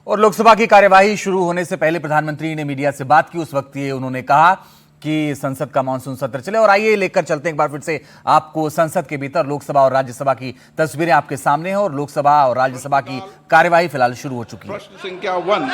और लोकसभा की कार्यवाही शुरू होने से पहले प्रधानमंत्री ने मीडिया से बात की। उस वक्त ये उन्होंने कहा कि संसद का मानसून सत्र चले। और आइए लेकर चलते हैं एक बार फिर से आपको संसद के भीतर लोकसभा और राज्यसभा की तस्वीरें आपके सामने हैं। और लोकसभा और राज्यसभा की कार्यवाही फिलहाल शुरू हो चुकी है। प्रश्न संख्या 1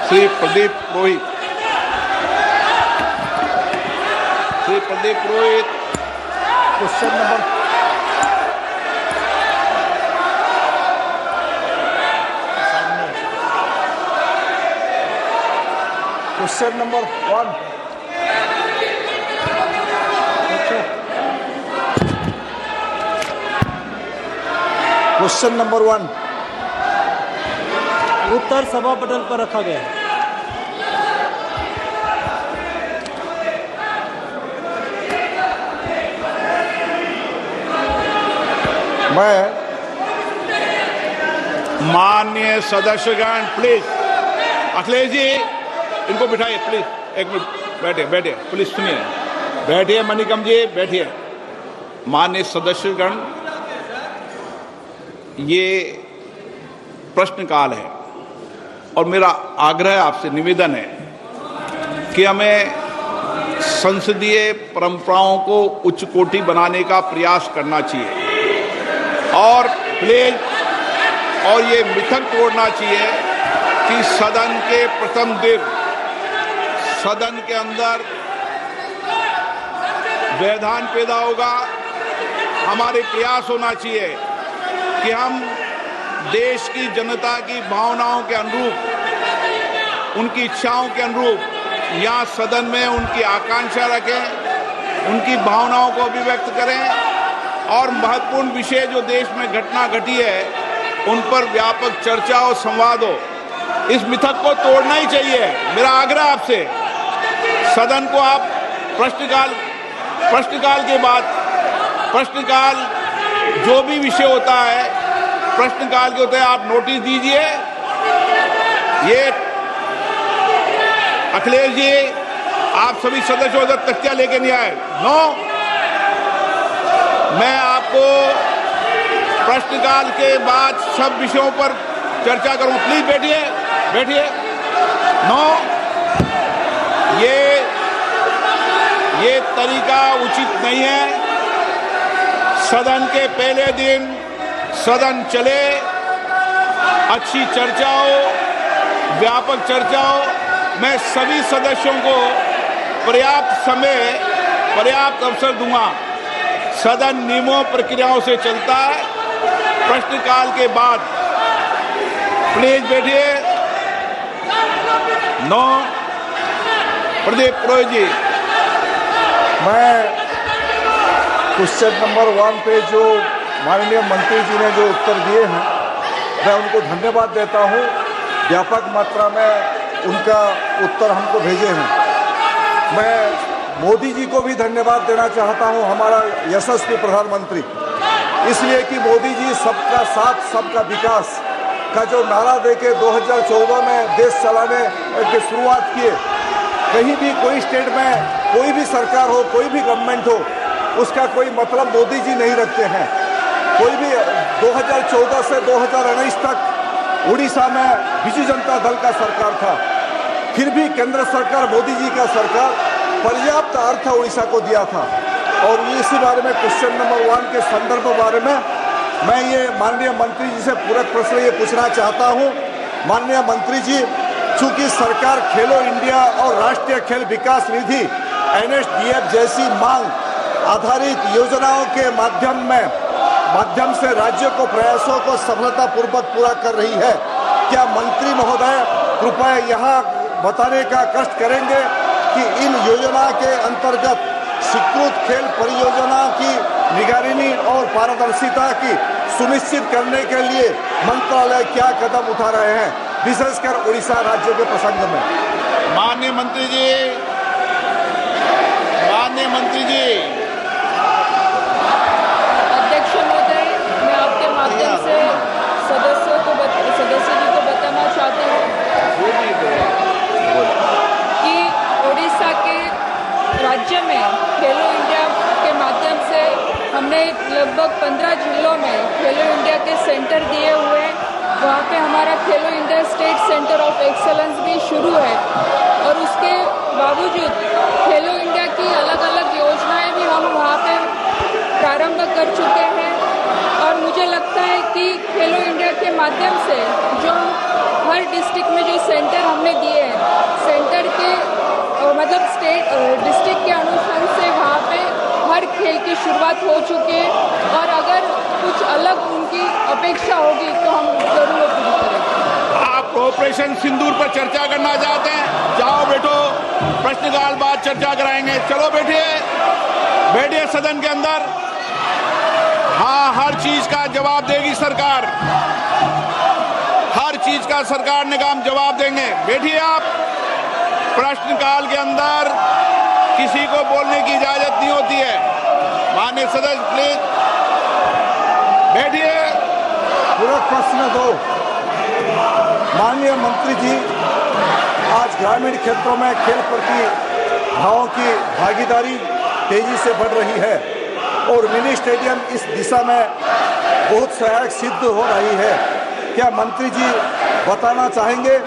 Shri Pradeep Purohit. Shri Pradeep Purohit, question number question number 1। Question number 1 उत्तर सभा पटल पर रखा गया है। मैं माननीय सदस्यगण, प्लीज अखिलेश जी इनको बिठाइए प्लीज। एक मिनट बैठिए प्लीज, सुनिए, बैठिए मणिकम जी बैठिए। माननीय सदस्यगण, ये प्रश्नकाल है और मेरा आग्रह आपसे निवेदन है कि हमें संसदीय परंपराओं को उच्च कोटि बनाने का प्रयास करना चाहिए और प्लीज और ये मिथक तोड़ना चाहिए कि सदन के प्रथम दिन सदन के अंदर व्यवधान पैदा होगा। हमारे प्रयास होना चाहिए कि हम देश की जनता की भावनाओं के अनुरूप, उनकी इच्छाओं के अनुरूप यहाँ सदन में उनकी आकांक्षा रखें, उनकी भावनाओं को अभिव्यक्त करें और महत्वपूर्ण विषय जो देश में घटना घटी है उन पर व्यापक चर्चा और संवाद हो। इस मिथक को तोड़ना ही चाहिए। मेरा आग्रह आपसे, सदन को आप प्रश्नकाल के बाद प्रश्नकाल जो भी विषय होता है प्रश्नकाल के होते हैं, आप नोटिस दीजिए। ये अखिलेश जी, आप सभी सदस्यों उधर तख्तियां लेके नहीं आए। नो, मैं आपको प्रश्नकाल के बाद सब विषयों पर चर्चा करूं। प्लीज बैठिए। नो, ये तरीका उचित नहीं है। सदन के पहले दिन सदन चले, अच्छी चर्चा हो, व्यापक चर्चा हो। मैं सभी सदस्यों को पर्याप्त समय, पर्याप्त अवसर दूंगा। सदन नियमों प्रक्रियाओं से चलता है। प्रश्नकाल के बाद प्लीज बैठिए। नो, प्रदीप पुरोहित जी। मैं क्वेश्चन नंबर 1 पे जो माननीय मंत्री जी ने जो उत्तर दिए हैं, मैं उनको धन्यवाद देता हूं। व्यापक मात्रा में उनका उत्तर हमको भेजे हैं। मैं मोदी जी को भी धन्यवाद देना चाहता हूं, हमारा यशस्वी प्रधानमंत्री, इसलिए कि मोदी जी सबका साथ सबका विकास का जो नारा देके 2014 में देश चलाने की शुरुआत किए। कहीं भी कोई स्टेट में कोई भी सरकार हो, कोई भी गवर्नमेंट हो, उसका कोई मतलब मोदी जी नहीं रखते हैं। कोई भी 2014 से 2019 तक उड़ीसा में बिजू जनता दल का सरकार था, फिर भी केंद्र सरकार, मोदी जी का सरकार पर्याप्त अर्थ उड़ीसा को दिया था। और इसी बारे में क्वेश्चन नंबर 1 के संदर्भ बारे में मैं ये माननीय मंत्री जी से पूरक प्रश्न ये पूछना चाहता हूँ। माननीय मंत्री जी, चूंकि सरकार खेलो इंडिया और राष्ट्रीय खेल विकास निधि NSDF जैसी मांग आधारित योजनाओं के माध्यम से राज्यों को प्रयासों को सफलतापूर्वक पूरा कर रही है, क्या मंत्री महोदय कृपया यहाँ बताने का कष्ट करेंगे कि इन योजना के अंतर्गत स्वीकृत खेल परियोजना की निगरानी और पारदर्शिता की सुनिश्चित करने के लिए मंत्रालय क्या कदम उठा रहे हैं, विशेषकर उड़ीसा राज्य के प्रसंग में? माननीय मंत्री जी, अध्यक्ष महोदय, मैं आपके माध्यम से सदस्य जी को बताना चाहती हूँ कि उड़ीसा के राज्य में खेलो इंडिया के माध्यम से हमने लगभग 15 जिलों में खेलो इंडिया के सेंटर दिए हुए हैं। वहाँ पे हमारा खेलो इंडिया स्टेट सेंटर एक्सेलेंस भी शुरू है और उसके बावजूद खेलो इंडिया की अलग अलग योजनाएं भी हम वहाँ पे प्रारंभ कर चुके हैं। और मुझे लगता है कि खेलो इंडिया के माध्यम से जो हर डिस्ट्रिक्ट में जो सेंटर हमने दिए हैं, सेंटर के मतलब स्टेट डिस्ट्रिक्ट के अनुसार से वहाँ पे हर खेल की शुरुआत हो चुकी है और अगर कुछ अलग उनकी अपेक्षा होगी तो हम जरूर पूरी करेंगे। आप ऑपरेशन सिंदूर पर चर्चा करना चाहते हैं? जाओ बैठो, प्रश्नकाल बाद चर्चा कराएंगे। चलो बैठिए सदन के अंदर। हाँ, हर चीज का जवाब देगी सरकार, हर चीज का सरकार ने काम जवाब देंगे। बैठिए आप। प्रश्नकाल के अंदर किसी को बोलने की इजाजत नहीं होती है। माननीय सदस्य प्लीज बैठिए। पूरा प्रश्न दो। माननीय मंत्री जी, आज ग्रामीण क्षेत्रों में खेल प्रतिभाओं की भागीदारी तेजी से बढ़ रही है और मिनी स्टेडियम इस दिशा में बहुत सहायक सिद्ध हो रही है। क्या मंत्री जी बताना चाहेंगे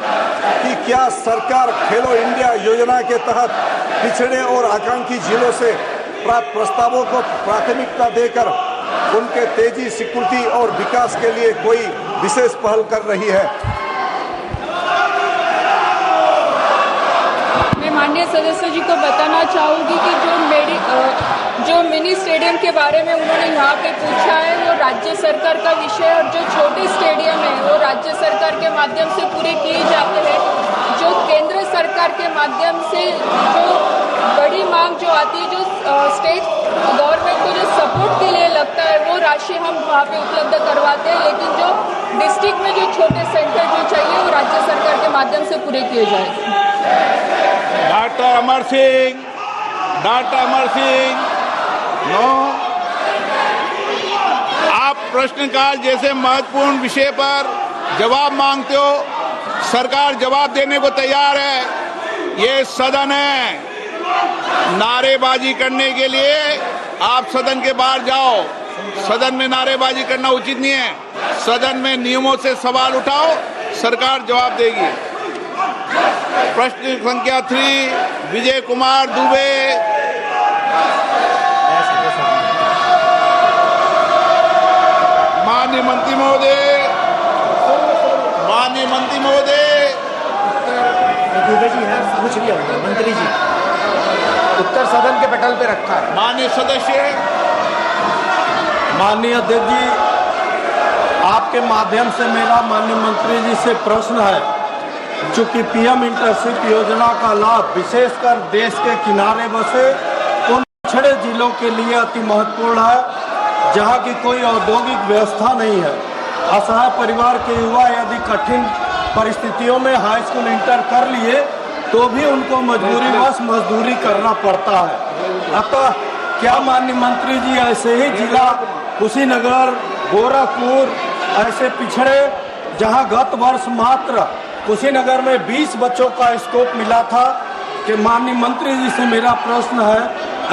कि क्या सरकार खेलो इंडिया योजना के तहत पिछड़े और आकांक्षी जिलों से प्राप्त प्रस्तावों को प्राथमिकता देकर उनके तेजी, स्वीकृति और विकास के लिए कोई विशेष पहल कर रही है? मैं माननीय सदस्य जी को बताना चाहूँगी कि जो मिनी स्टेडियम के बारे में उन्होंने यहाँ पे पूछा है वो राज्य सरकार का विषय है और जो छोटे स्टेडियम है वो राज्य सरकार के माध्यम से पूरे किए जाते हैं। जो केंद्र सरकार के माध्यम से जो बड़ी मांग जो आती है, जो स्टेट गवर्नमेंट को जो सपोर्ट के लिए लगता है वो राशि हम वहाँ पे उपलब्ध करवाते हैं, लेकिन जो डिस्ट्रिक्ट में जो छोटे सेंटर जो चाहिए वो राज्य सरकार के माध्यम से पूरे किए जाएंगे। Doctor Amar Singh no. आप प्रश्नकाल जैसे महत्वपूर्ण विषय पर जवाब मांगते हो, सरकार जवाब देने को तैयार है। ये सदन है, नारेबाजी करने के लिए आप सदन के बाहर जाओ। सदन में नारेबाजी करना उचित नहीं है। सदन में नियमों से सवाल उठाओ, सरकार जवाब देगी। प्रश्न संख्या 3 विजय कुमार दुबे। माननीय मंत्री महोदय, दुबे जी हैं, पूछ लिया मंत्री जी। उत्तर सदन के पटल पे रखा है। माननीय सदस्य। माननीय अध्यक्ष जी, आपके माध्यम से मेरा माननीय मंत्री जी से प्रश्न है। चूंकि पीएम इंटर्नशिप योजना का लाभ विशेषकर देश के किनारे बसे उन पिछड़े जिलों के लिए अति महत्वपूर्ण है, जहां की कोई औद्योगिक व्यवस्था नहीं है। असहाय परिवार के युवा यदि कठिन परिस्थितियों में हाई स्कूल इंटर कर लिए तो भी उनको मजबूरीवश मजदूरी करना पड़ता है। अतः क्या माननीय मंत्री जी ऐसे ही जिला कुशीनगर, गोरखपुर ऐसे पिछड़े जहां गत वर्ष मात्र कुशीनगर में 20 बच्चों का स्कोप मिला था, कि माननीय मंत्री जी से मेरा प्रश्न है,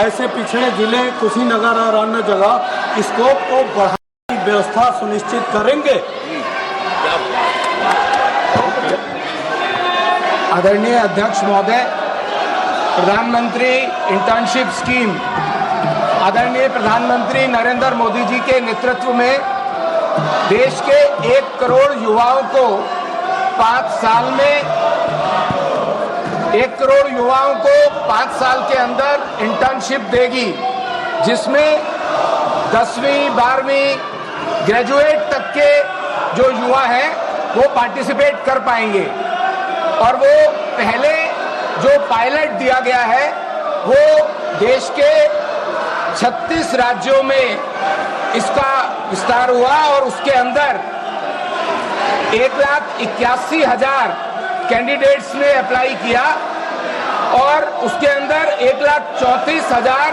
ऐसे पिछड़े जिले कुशीनगर और अन्य जगह स्कोप को बढ़ाने की व्यवस्था सुनिश्चित करेंगे? आदरणीय अध्यक्ष महोदय, प्रधानमंत्री इंटर्नशिप स्कीम आदरणीय प्रधानमंत्री नरेंद्र मोदी जी के नेतृत्व में देश के 1 करोड़ युवाओं को 5 साल में 1 करोड़ युवाओं को 5 साल के अंदर इंटर्नशिप देगी, जिसमें 10वीं 12वीं ग्रेजुएट तक के जो युवा हैं वो पार्टिसिपेट कर पाएंगे। और वो पहले जो पायलट दिया गया है वो देश के 36 राज्यों में इसका विस्तार हुआ और उसके अंदर 1,81,000 कैंडिडेट्स ने अप्लाई किया और उसके अंदर 1,34,000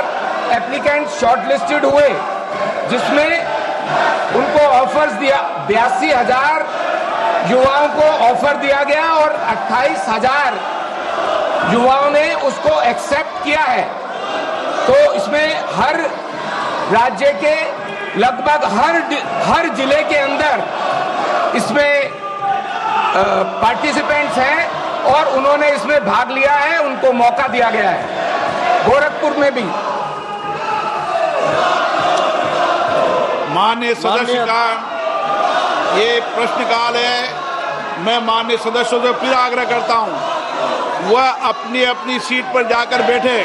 एप्लीकेंट शॉर्टलिस्टेड हुए, जिसमें उनको ऑफर्स दिया 82,000 युवाओं को ऑफर दिया गया और 28,000 युवाओं ने उसको एक्सेप्ट किया है। तो इसमें हर राज्य के लगभग हर जिले के अंदर इसमें पार्टिसिपेंट्स हैं और उन्होंने इसमें भाग लिया है, उनको मौका दिया गया है। गोरखपुर में भी माननीय सदस्य का ये प्रश्नकाल है। मैं माननीय सदस्यों से फिर आग्रह करता हूं, वह अपनी अपनी सीट पर जाकर बैठे।